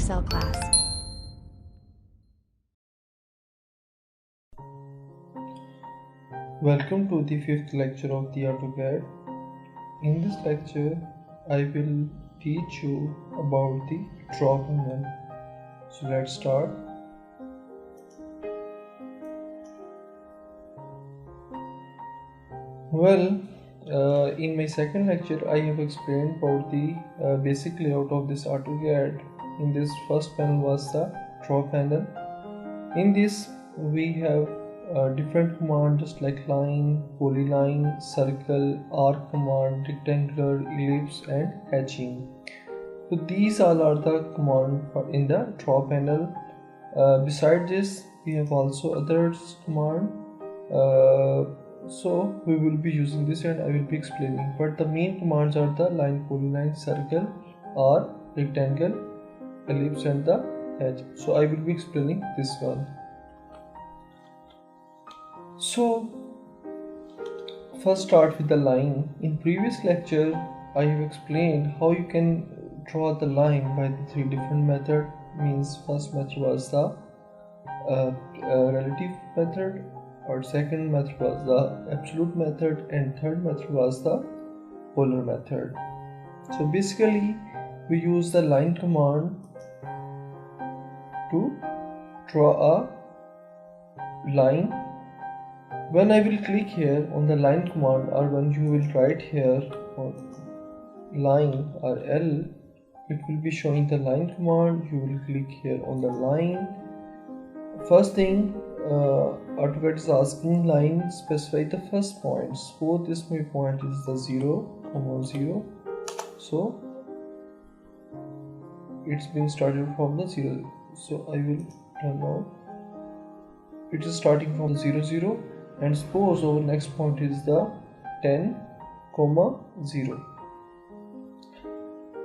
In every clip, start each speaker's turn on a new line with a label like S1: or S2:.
S1: Excel class.
S2: Welcome to the fifth lecture of the AutoCAD. In this lecture, I will teach you about the draw panel. So let's start. In my second lecture, I have explained about the basic layout of this AutoCAD. In this first panel was the draw panel. In this, we have different commands just like line, polyline, circle, arc command, rectangular, ellipse, and hatching. So these all are the commands in the draw panel. Beside this, we have also others command. So we will be using this and I will be explaining. But the main commands are the line, polyline, circle, arc, rectangle, ellipse, and the hatch. So I will be explaining this one. So first start with the line. In previous lecture, I have explained how you can draw the line by the three different methods. Means first method was the relative method, or second method was the absolute method, and third method was the polar method. So basically we use the line command to draw a line. When I will click here on the line command, or when you will write here on line or L, it will be showing the line command. You will click here on the line. First thing, AutoCAD is asking line, specify the first point. So this my point is the 0, 0. So it's been started from the 0. So I will turn on. It is starting from the 0, and suppose our next point is the 10, 0.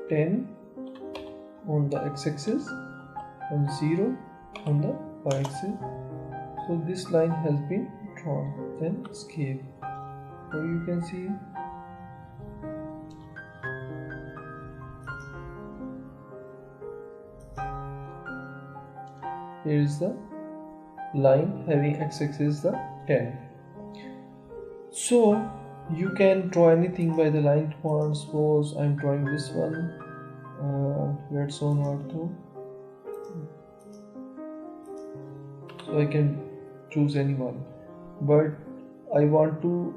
S2: 10 on the x-axis and 0 on the y-axis. So this line has been drawn. Then escape. So you can see here is the line having x-axis the 10. So you can draw anything by the line command. Suppose I'm drawing this one. Let's on ortho. So I can choose anyone, but I want to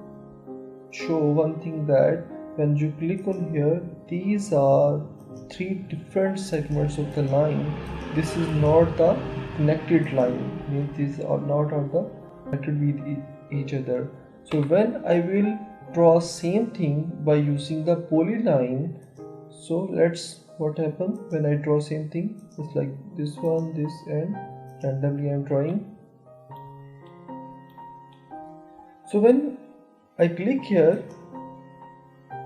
S2: show one thing, that when you click on here, these are three different segments of the line. This is not the connected line, means these are not the connected with each other. So when I will draw same thing by using the polyline, so let's what happen when I draw same thing. It's like this one, this, and randomly I'm drawing. So when I click here,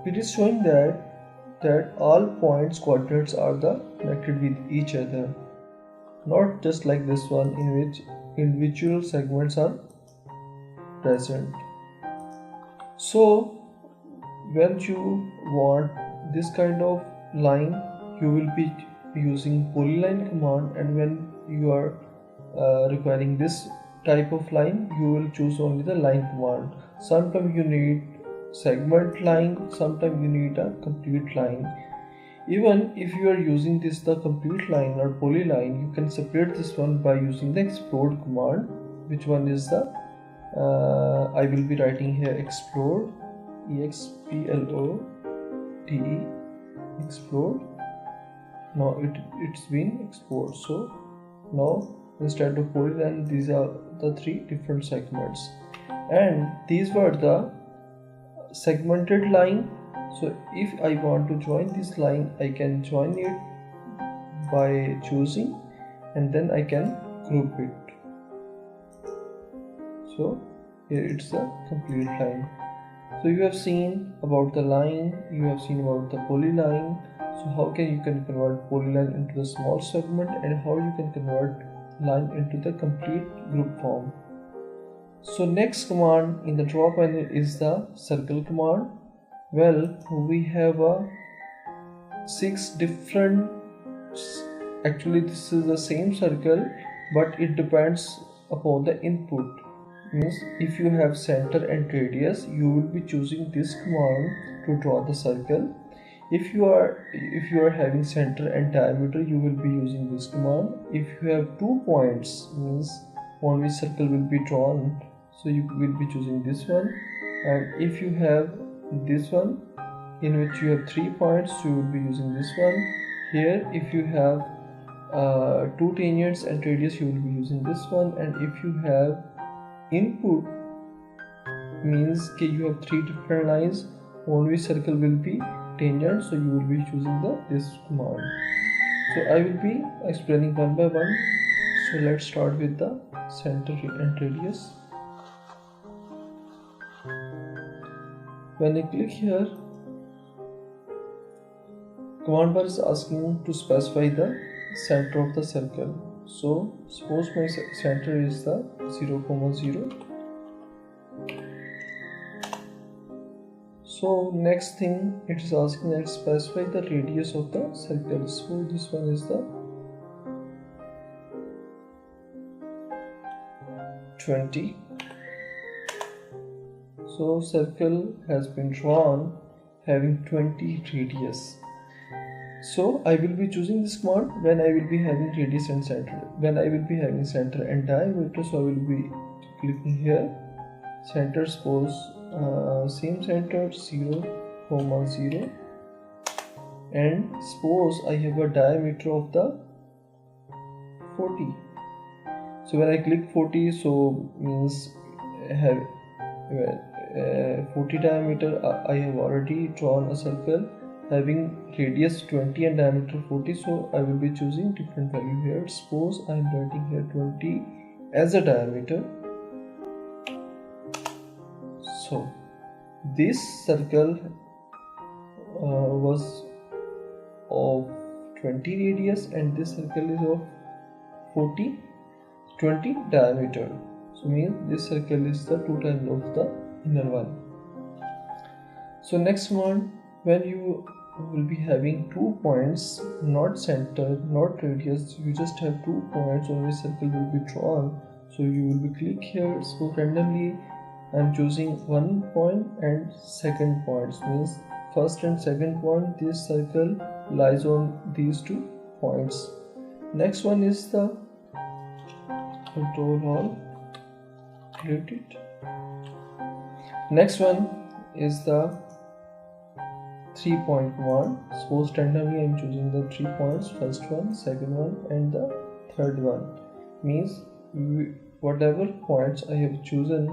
S2: it is showing that all points coordinates are the connected with each other, not just like this one in which individual segments are present. So when you want this kind of line, you will be using polyline command, and when you are requiring this type of line, you will choose only the line command. Sometimes you need segment line, sometimes you need a complete line. Even if you are using the complete line or polyline, you can separate this one by using the explode command. Which one is the I will be writing here explode, explode, explode. Now it's been exploded. So now instead of polyline, these are the three different segments, and these were the segmented line. So if I want to join this line, I can join it by choosing, and then I can group it. So here it's a complete line. So you have seen about the line, you have seen about the polyline. So how you can convert polyline into the small segment, and how you can convert line into the complete group form. So next command in the draw panel is the circle command. Well, we have 6 different actually this is the same circle, but it depends upon the input. Means if you have center and radius, you will be choosing this command to draw the circle. If you are having center and diameter, you will be using this command. If you have 2 points, means on which circle will be drawn, so you will be choosing this one. And if you have this one in which you have 3 points, you will be using this one. Here if you have 2 tangents and radius, you will be using this one. And if you have input, means you have 3 different lines on which circle will be tangent, so you will be choosing this command. So I will be explaining one by one. So let's start with the center and radius. When I click here, command bar is asking to specify the center of the circle. So suppose my center is the 0, 0. So next thing it is asking that specify the radius of the circle. So this one is the 20. So circle has been drawn having 20 radius. So I will be choosing this command when I will be having radius and center. When I will be having center and diameter, so I will be clicking here. Center, suppose same center 0, 0, and suppose I have a diameter of the 40. So when I click 40, so means have 40 diameter. I have already drawn a circle having radius 20 and diameter 40, so I will be choosing different value here. Suppose I am writing here 20 as a diameter. So this circle was of 20 radius and this circle is of 20 diameter. So means this circle is the 2 times of the inner one. So next one, when you will be having 2 points, not center, not radius, you just have 2 points on which circle will be drawn. So you will be click here. So randomly I am choosing 1 point and second points, means first and second point. This circle lies on these 2 points. Next one is the control all, delete it. Next one is the 3-point command. Suppose randomly I am choosing the 3 points, first one, second one and the third one. Means whatever points I have chosen,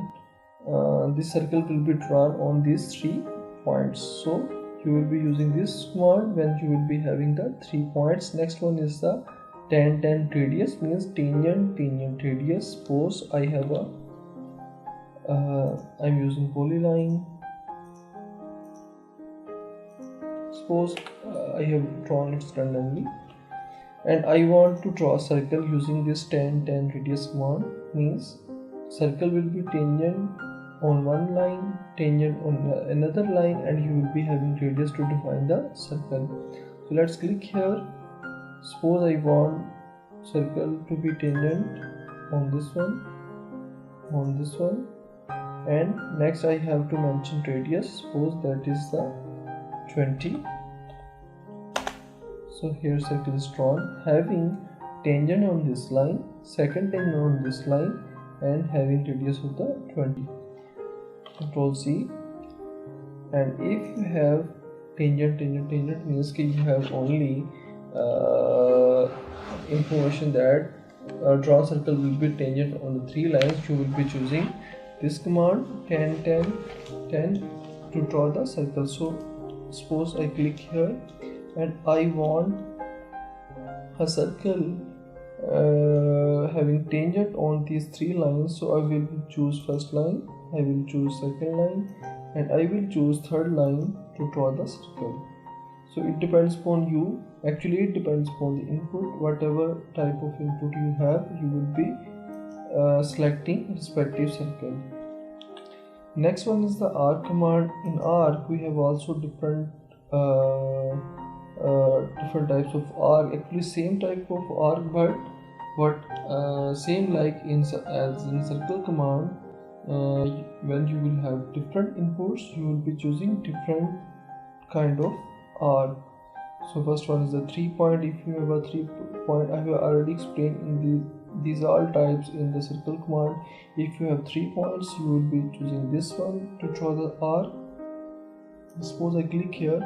S2: this circle will be drawn on these 3 points. So you will be using this command when you will be having the 3 points. Next one is the tan radius, means tangent radius. Suppose I have a I'm using polyline. Suppose I have drawn it randomly and I want to draw a circle using this tan radius command. Means circle will be tangent on one line, tangent on another line, and you will be having radius to define the circle. So let's click here. Suppose I want circle to be tangent on this one, and next I have to mention radius. Suppose that is the 20. So here circle is drawn having tangent on this line, second tangent on this line, and having radius of the 20. Control C. And if you have tangent means you have only information that draw circle will be tangent on the 3 lines, you will be choosing this command tan to draw the circle. So suppose I click here and I want a circle having tangent on these 3 lines. So I will choose first line, I will choose second line, and I will choose third line to draw the circle. So it depends upon you. Actually it depends upon the input. Whatever type of input you have, you will be selecting respective circle. Next one is the arc command. In arc we have also different different types of arc, actually same type of arc, but same like as in circle command. When you will have different inputs, you will be choosing different kind of arc. So first one is the 3-point. If you have a 3-point, I have already explained in these all types in the circle command. If you have 3 points, you will be choosing this one to draw the arc. Suppose I click here,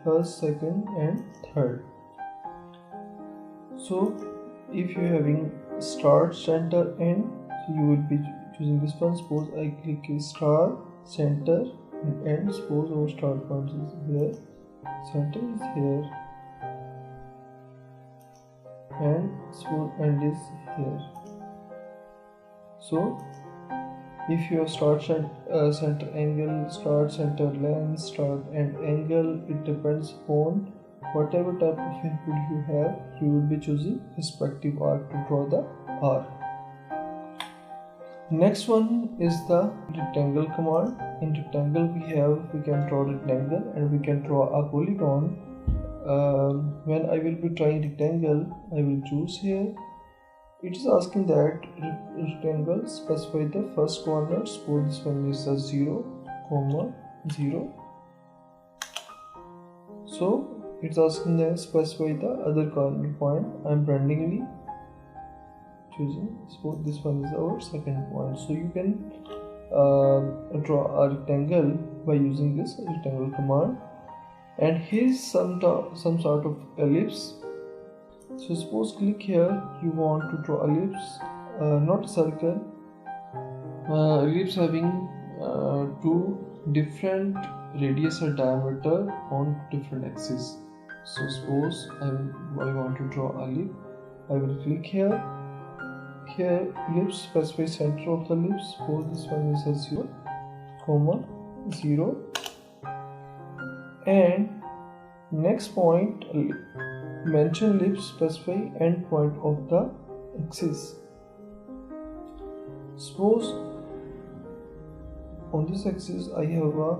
S2: first, second and third. So if you are having start, center, end, so you will be choosing this one. Suppose I click start, center and end. Suppose our start point is here, center is here, and suppose end is here. So if you have start, center, angle, start, center, length, start and angle, it depends upon whatever type of input you have, you will be choosing respective arc to draw the arc. Next one is the rectangle command. In rectangle we can draw rectangle and we can draw a polygon. When I will be trying rectangle, I will choose here. It is asking that rectangle specify the first corner. Suppose this one is a 0, 0. So it's asking that specify the other corner point. I'm randomly choosing. Suppose this one is our second point. So you can draw a rectangle by using this rectangle command. And here's some sort of ellipse. So suppose click here, you want to draw ellipse, not a circle. Ellipse having two different radius or diameter on different axes. So suppose I want to draw ellipse. I will click here. Here ellipse specify center of the ellipse. Suppose this one is a 0, 0. And next point, mention ellipse specify end point of the axis. Suppose on this axis I have a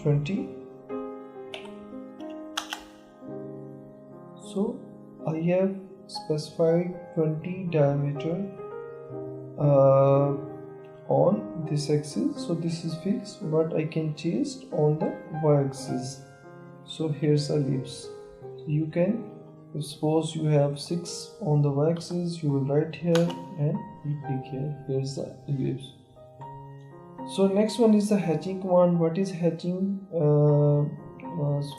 S2: 20. So I have specified 20 diameter on this axis. So this is fixed, but I can change on the y-axis. So here's ellipse. You can, suppose you have 6 on the y-axis, you will write here and you click here. Here's the ellipse. So next one is the hatching command. What is hatching? So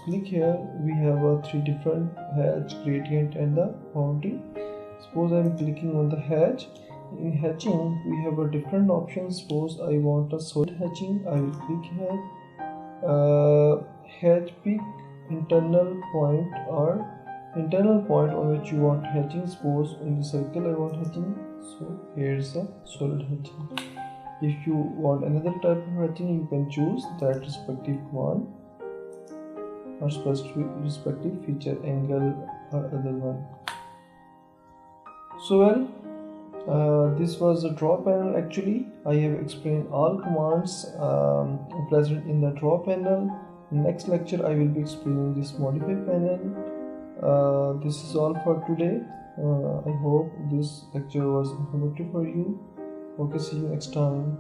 S2: click here. We have 3 different hatch, gradient and the boundary. Suppose I am clicking on the hatch. In hatching we have a different option. Suppose I want a solid hatching. I will click here. Hatch pick internal point or internal point on which you want hatching. Suppose in the circle I want hatching. So here's a solid hatching. If you want another type of hatching, you can choose that respective command or respective feature, angle or other one. So well, this was the draw panel. Actually I have explained all commands present in the draw panel. In next lecture I will be explaining this modify panel. This is all for today. I hope this lecture was informative for you. Okay, see you next time.